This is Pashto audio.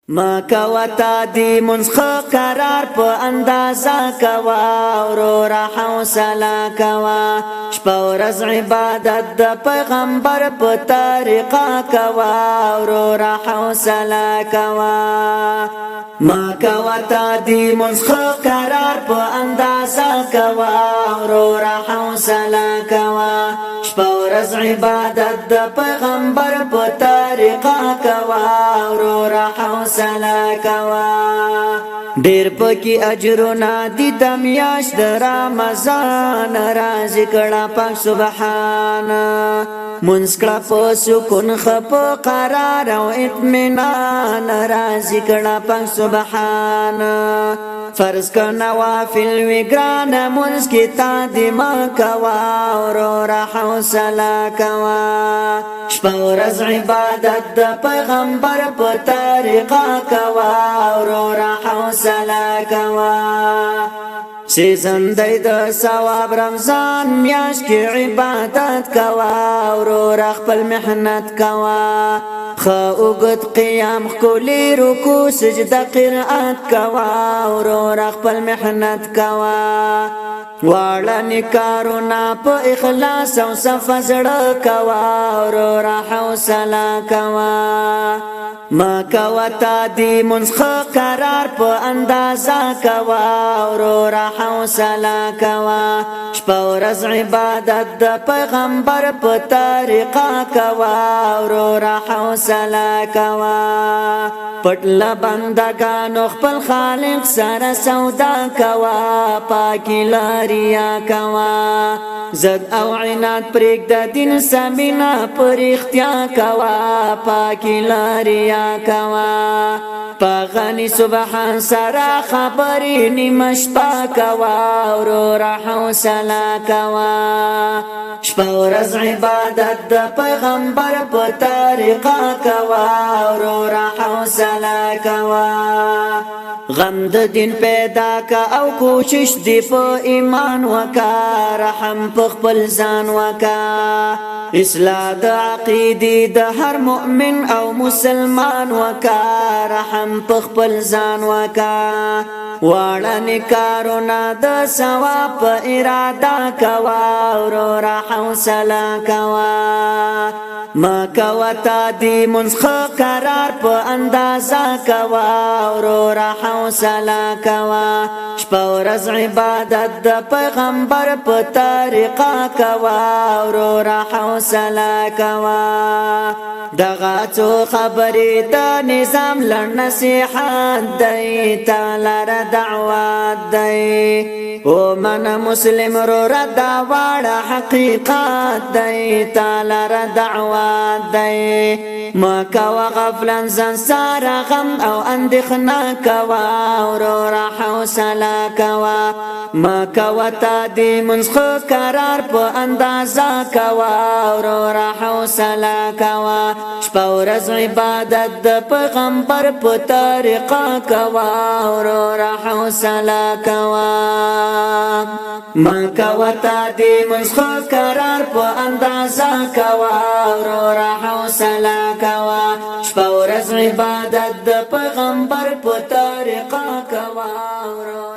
ما کوتا دی منسخ قرار په اندازا کوا ورور حوصله کوا شپه ورځ عبادت د پیغمبر په طریقه کوا ورور حوصله کوا ما کوتا دی منسخ قرار په اندازا کوا ورور حوصله کوا شپه ورځ عبادت د پیغمبر په طریقه کوا ورور حوصله کوا ډیر پکې اجرونه دي د میاشت د رمضان راځي کړه پاک سبحان منځ کړه په سکون خپ قرار او اطمینان راځي کړه پاک سبحان فرض کا نوافل وی ګران منځ کې تا دې ما کوا ورور حوصله کوا شپه ورځ عبادت د پیغمبر په طریقه کوا ورور حوصله کوا سیزن دی د ثواب رمضان میاش کې عبادت کوا ورور خپل محنت کوا خا اوږد قیام ښکلی رکوع سجده قرأت کوا ورور خپل محنت کوا واړه نکارونه په اخلاص او صفا زړه کوا ورور حوصله کوا ما کوتا دی منسخ قرار په اندازا کوا ورور حوصله کوا شپه ورځ عبادت د پیغمبر په طریقه کوا ورور حوصله کوا پټله بندگانو خپل خالق سره سودا کوا پاکی لاریا کوا زد او عناد پریک د دین سمینا پر اختیا کوا پاکی لاریا کوا پاغانی سبحان سرا خبری نیمش پا کوا ورور حوصله کوا شپه ورځ عبادت د پیغمبر په طریقه کوا ورور حوصله کوا غم د دین پیدا کا او کوشش دی په ایمان وکا رحم په خپل ځان وکا اصلاح د عقیدې د هر مؤمن او مسلمان وکا رحم په خپل ځان وکا واړه نکارونه د ثواب په اراده کوا ورور حوصله کوا ما کوتا دی منسخ قرار په اندازا کوا ورور حوصله کوا شپه ورځ عبادت د پیغمبر په طریقه کوا ورور حوصله کوا دغه څو خبرې د نظام لړ نصیحت دی تعالی دعوات دی او من مسلم رو ردا واړه حقیقت دی تعالی دعوات دی ما کوا غفلن ځان سره غم او اندېښنه کوا ورور حوصله کوا ما کوا تا دی منسخ قرار په اندازا کوا ورور حوصله کوا شپه ورځ عبادت د پیغمبر په طریقه کوا ورور حوصله کوا ما کوا تا دی منسخ قرار په اندازا کوا ورور حوصله کوا شپه ورځ عبادت د پیغمبر په طریقه کوا ورور